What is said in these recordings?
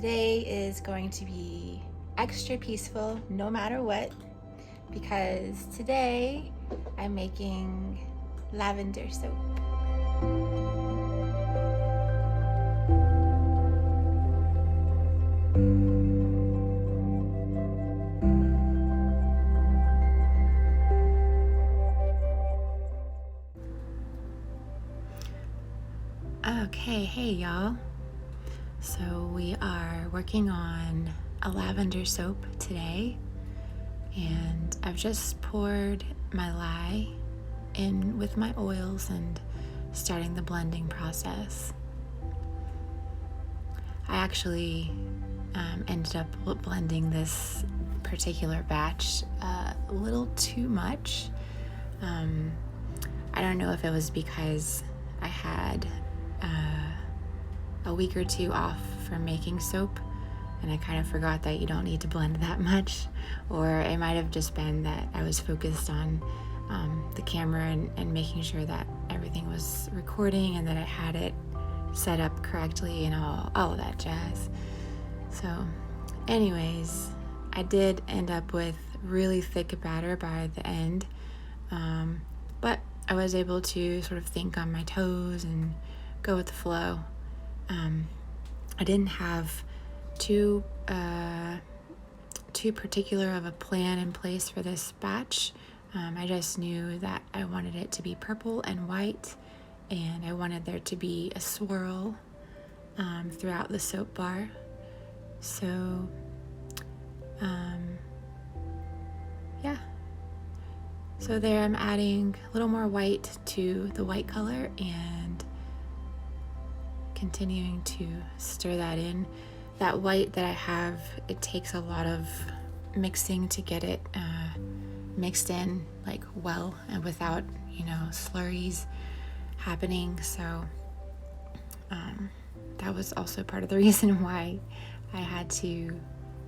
Today is going to be extra peaceful no matter what, because today I'm making lavender soap. Okay, hey y'all. So we are working on a lavender soap today, and I've just poured my lye in with my oils and starting the blending process. I actually ended up blending this particular batch a little too much. I don't know if it was because I had a week or two off from making soap and I kind of forgot that you don't need to blend that much, or it might have just been that I was focused on the camera and making sure that everything was recording and that I had it set up correctly and all of that jazz. So anyways, I did end up with really thick batter by the end, but I was able to sort of think on my toes and go with the flow. I didn't have too particular of a plan in place for this batch. I just knew that I wanted it to be purple and white, and I wanted there to be a swirl throughout the soap bar. So yeah. So there I'm adding a little more white to the white color and continuing to stir that in. That white that I have, it takes a lot of mixing to get it mixed in like well and without, slurries happening. So that was also part of the reason why I had to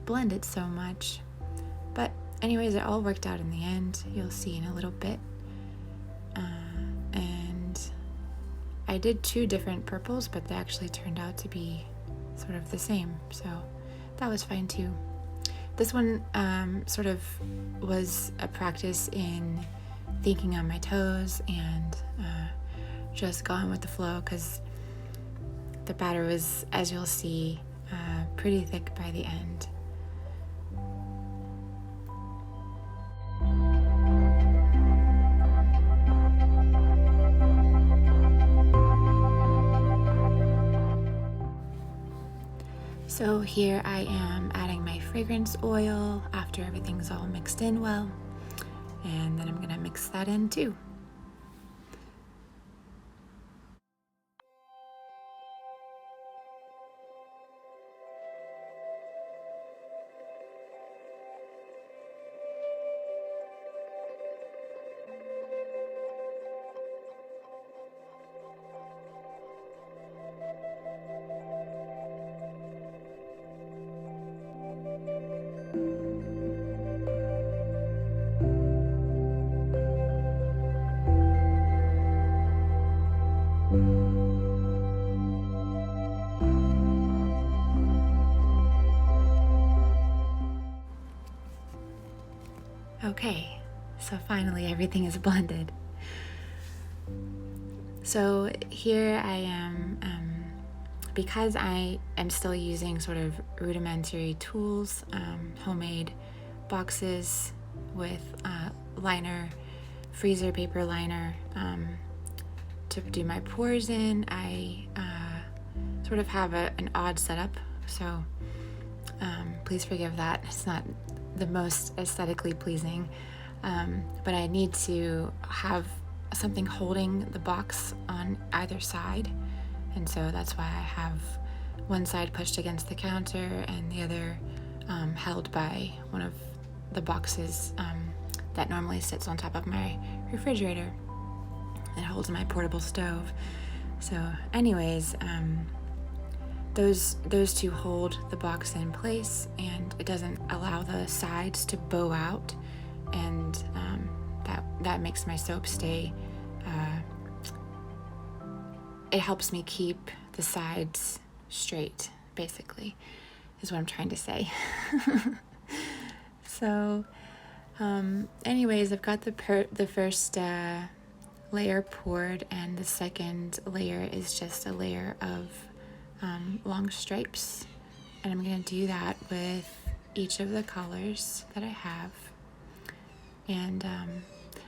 blend it so much. But anyways, it all worked out in the end. You'll see in a little bit. And I did two different purples, but they actually turned out to be sort of the same. So that was fine too. This one sort of was a practice in thinking on my toes and just going with the flow, because the batter was, as you'll see, pretty thick by the end. So here I am adding my fragrance oil after everything's all mixed in well, and then I'm gonna mix that in too. Okay, so finally everything is blended. So here I am, because I am still using sort of rudimentary tools, homemade boxes with liner, freezer paper liner, to do my pours in. I sort of have an odd setup, so please forgive that. It's not the most aesthetically pleasing, but I need to have something holding the box on either side, and so that's why I have one side pushed against the counter and the other held by one of the boxes that normally sits on top of my refrigerator. It holds my portable stove. So anyways, those two hold the box in place, and it doesn't allow the sides to bow out, and that makes my soap stay. It helps me keep the sides straight, basically. is what I'm trying to say. So, anyways, I've got the first layer poured, and the second layer is just a layer of long stripes. And I'm going to do that with each of the colors that I have. And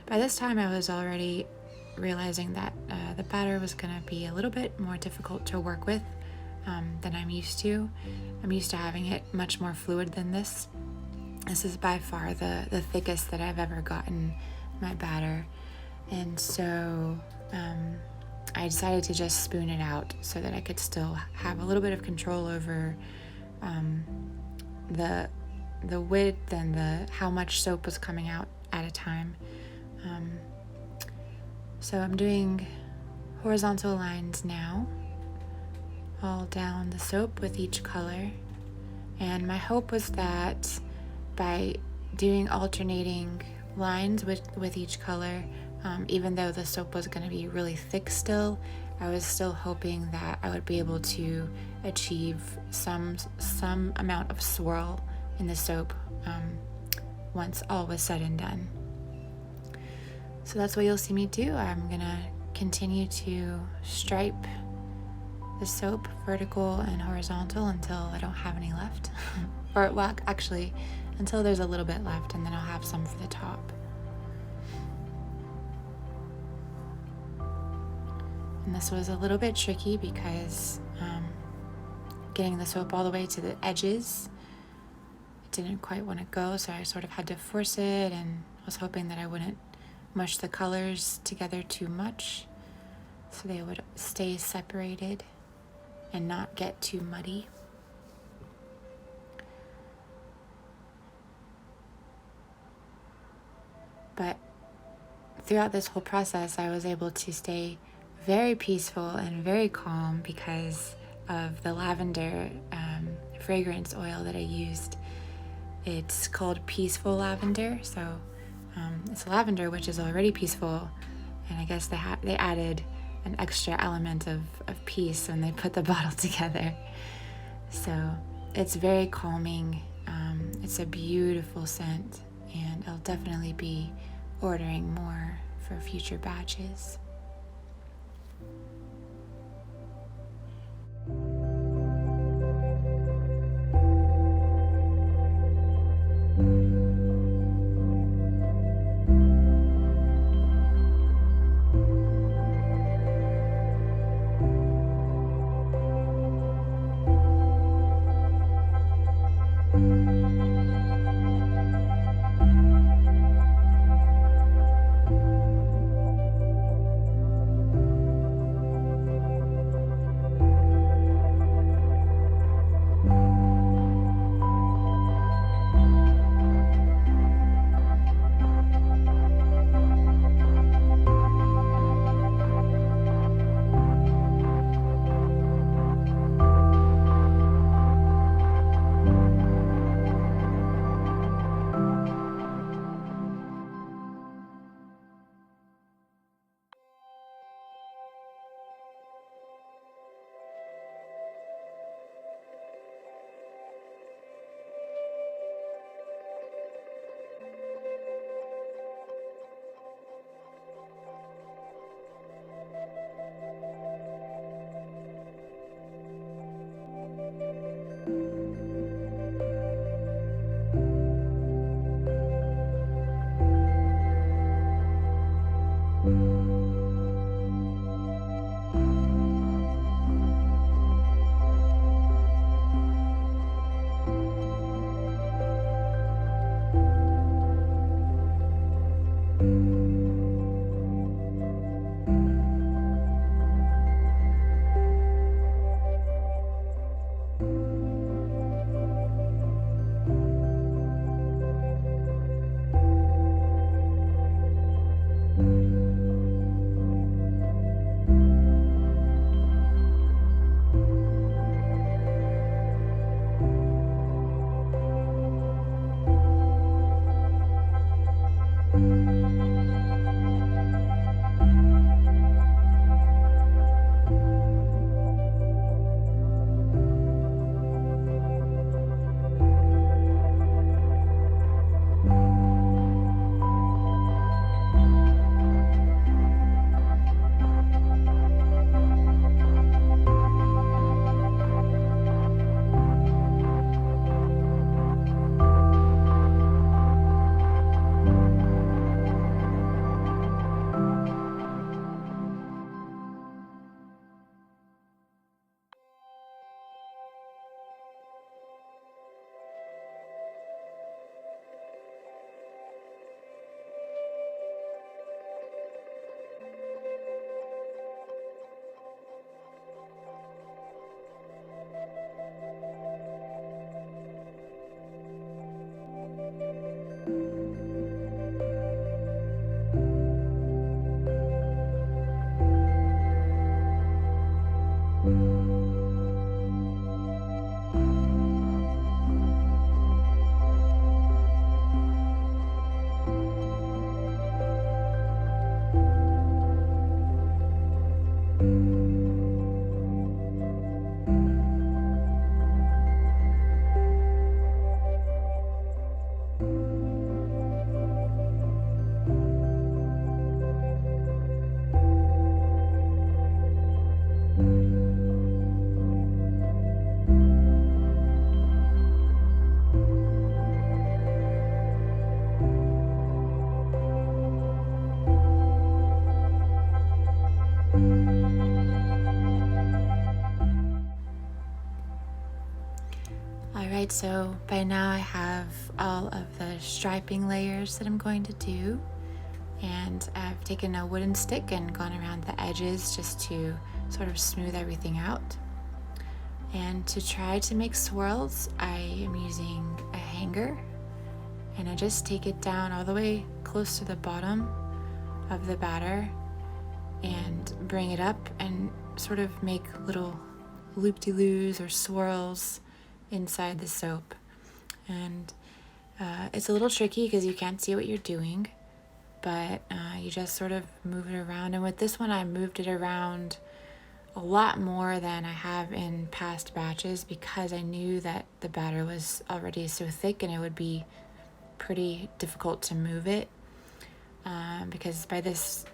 by this time I was already realizing that the batter was going to be a little bit more difficult to work with than I'm used to. I'm used to having it much more fluid than this. This is by far the thickest that I've ever gotten my batter. And so I decided to just spoon it out so that I could still have a little bit of control over the width and how much soap was coming out at a time. So I'm doing horizontal lines now, all down the soap with each color. And my hope was that by doing alternating lines with each color, even though the soap was going to be really thick still, I was still hoping that I would be able to achieve some amount of swirl in the soap once all was said and done. So that's what you'll see me do. I'm gonna continue to stripe the soap vertical and horizontal until I don't have any left. Or, well, actually, until there's a little bit left, and then I'll have some for the top. And this was a little bit tricky because getting the soap all the way to the edges, it didn't quite want to go, so I sort of had to force it, and was hoping that I wouldn't mush the colors together too much so they would stay separated and not get too muddy. But throughout this whole process, I was able to stay very peaceful and very calm because of the lavender fragrance oil that I used. It's called Peaceful Lavender, so it's lavender, which is already peaceful, and I guess they added an extra element of peace when they put the bottle together. So it's very calming. It's a beautiful scent, and I'll definitely be ordering more for future batches. Alright, so by now I have all of the striping layers that I'm going to do, and I've taken a wooden stick and gone around the edges just to sort of smooth everything out. And to try to make swirls, I am using a hanger, and I just take it down all the way close to the bottom of the batter and bring it up and sort of make little loop-de-loos or swirls inside the soap. And it's a little tricky because you can't see what you're doing, but you just sort of move it around. And with this one, I moved it around a lot more than I have in past batches because I knew that the batter was already so thick and it would be pretty difficult to move it, because by this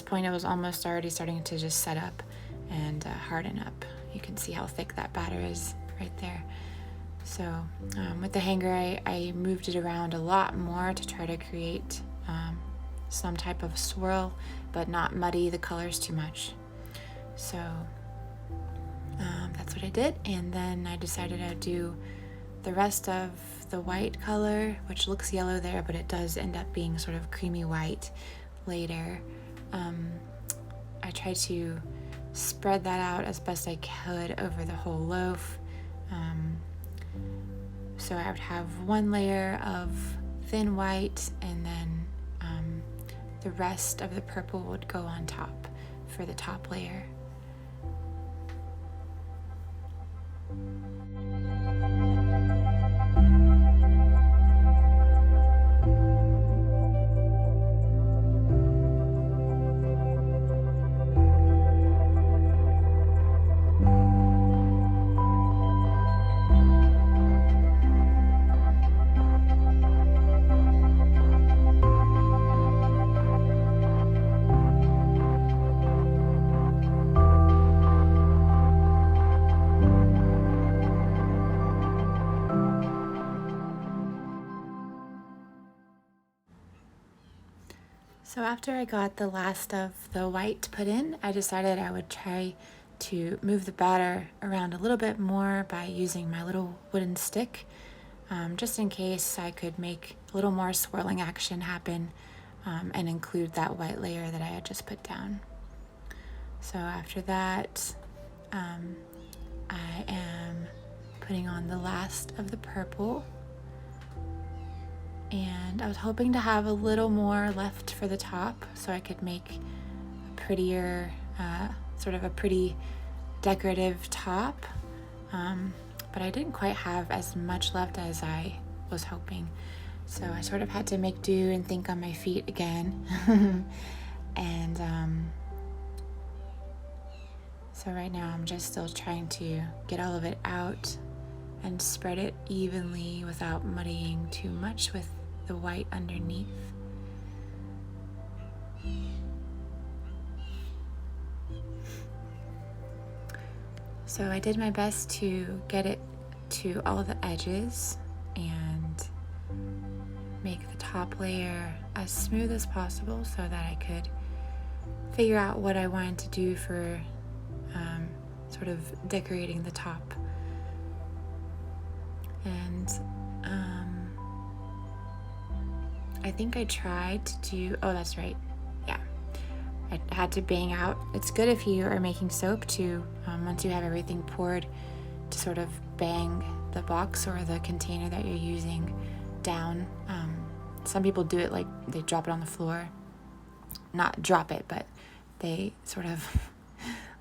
point it was almost already starting to just set up and harden up. You can see how thick that batter is right there. So with the hanger, I moved it around a lot more to try to create some type of swirl, but not muddy the colors too much. So that's what I did, and then I decided I'd do the rest of the white color, which looks yellow there, but it does end up being sort of creamy white later. I tried to spread that out as best I could over the whole loaf. So I would have one layer of thin white, and then the rest of the purple would go on top for the top layer. So after I got the last of the white put in, I decided I would try to move the batter around a little bit more by using my little wooden stick, just in case I could make a little more swirling action happen and include that white layer that I had just put down. So after that, I am putting on the last of the purple. And I was hoping to have a little more left for the top so I could make a prettier, sort of a pretty decorative top. But I didn't quite have as much left as I was hoping. So I sort of had to make do and think on my feet again. And so right now I'm just still trying to get all of it out and spread it evenly without muddying too much with the white underneath. So I did my best to get it to all the edges and make the top layer as smooth as possible so that I could figure out what I wanted to do for sort of decorating the top. And I think I tried to do, oh, that's right. Yeah. I had to bang out. It's good if you are making soap to, once you have everything poured, to sort of bang the box or the container that you're using down. Some people do it like they drop it on the floor. Not drop it, but they sort of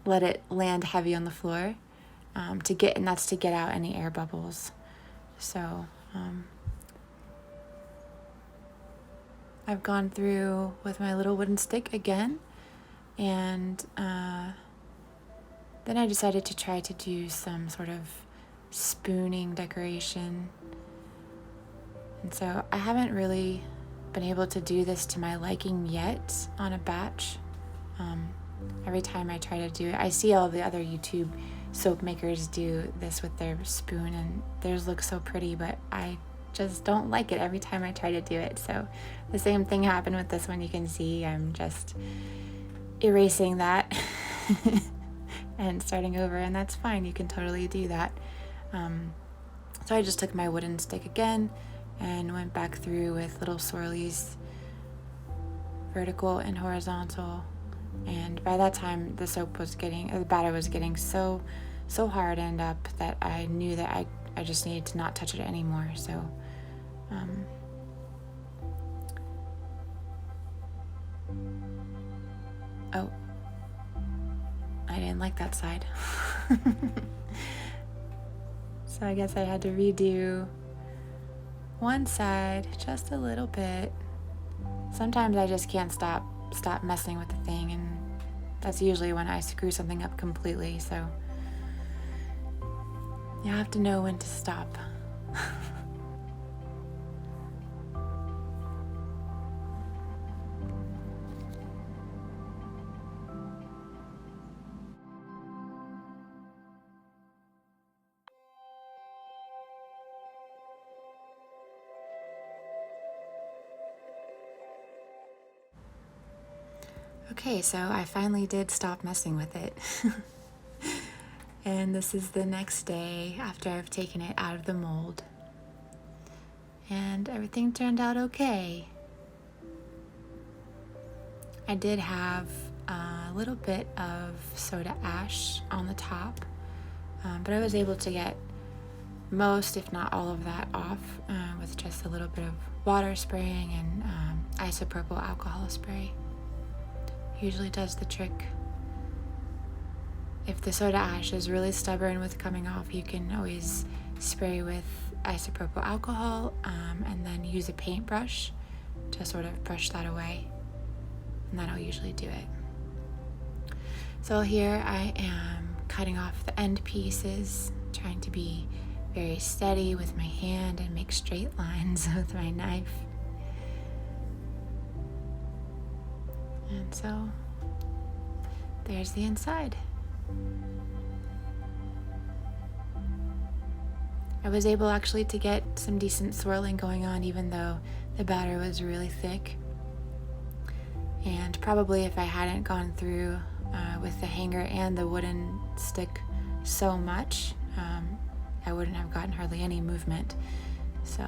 let it land heavy on the floor and that's to get out any air bubbles. So, I've gone through with my little wooden stick again, and then I decided to try to do some sort of spooning decoration. And so I haven't really been able to do this to my liking yet on a batch. Every time I try to do it, I see all the other YouTube soap makers do this with their spoon, and theirs look so pretty, but I just don't like it every time I try to do it. So the same thing happened with this one. You can see I'm just erasing that and starting over, and that's fine. You can totally do that. So I just took my wooden stick again and went back through with little swirlies, vertical and horizontal. And by that time, the batter was getting so hardened up that I knew that I just needed to not touch it anymore. So, oh, I didn't like that side. So I guess I had to redo one side just a little bit. Sometimes I just can't stop messing with the thing, and that's usually when I screw something up completely. So you have to know when to stop. Okay, so I finally did stop messing with it. And this is the next day after I've taken it out of the mold. And everything turned out okay. I did have a little bit of soda ash on the top, but I was able to get most, if not all of that off with just a little bit of water spraying and isopropyl alcohol spray. Usually does the trick. If the soda ash is really stubborn with coming off, you can always spray with isopropyl alcohol and then use a paintbrush to sort of brush that away, and that'll usually do it. So here I am cutting off the end pieces, trying to be very steady with my hand and make straight lines with my knife. And so there's the inside. I was able actually to get some decent swirling going on, even though the batter was really thick. And probably if I hadn't gone through with the hanger and the wooden stick so much, I wouldn't have gotten hardly any movement. So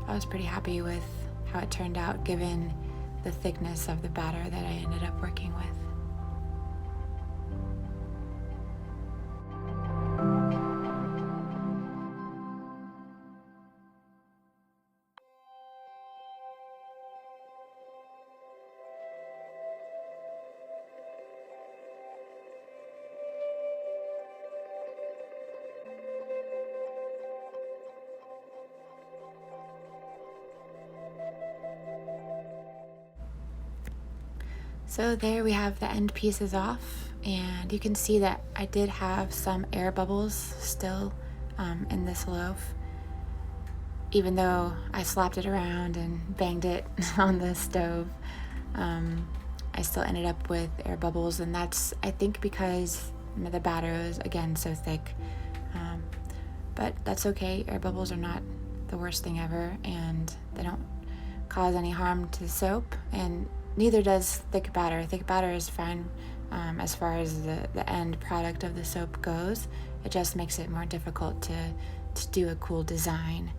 I was pretty happy with how it turned out, given the thickness of the batter that I ended up working with. So there we have the end pieces off, and you can see that I did have some air bubbles still in this loaf. Even though I slapped it around and banged it on the stove, I still ended up with air bubbles, and that's, I think, because the batter is, again, so thick. But that's okay. Air bubbles are not the worst thing ever, and they don't cause any harm to the soap, and neither does thick batter. Thick batter is fine as far as the end product of the soap goes. It just makes it more difficult to do a cool design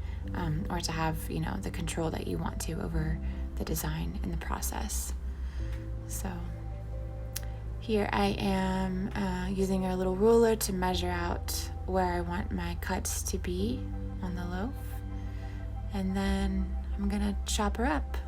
or to have, the control that you want to over the design in the process. So here I am using a little ruler to measure out where I want my cuts to be on the loaf, and then I'm gonna chop her up.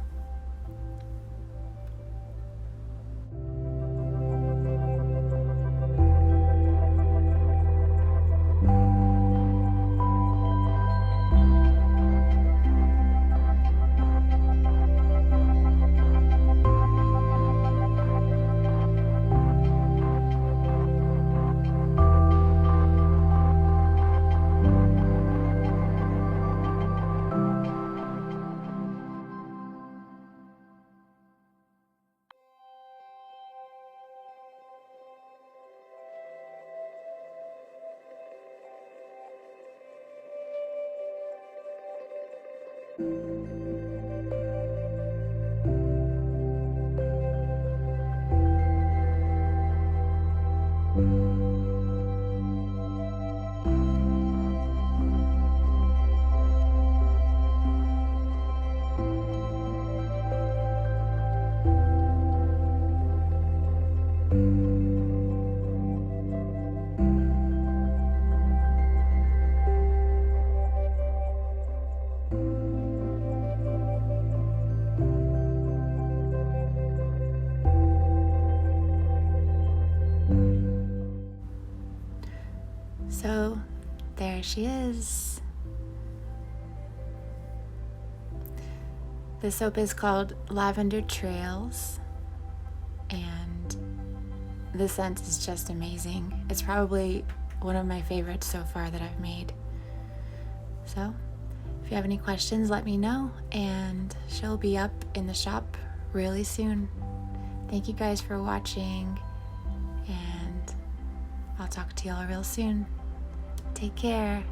there she is. The soap is called Lavender Trails, and the scent is just amazing. It's probably one of my favorites so far that I've made. So if you have any questions, let me know, and she'll be up in the shop really soon. Thank you guys for watching, and I'll talk to y'all real soon. Take care.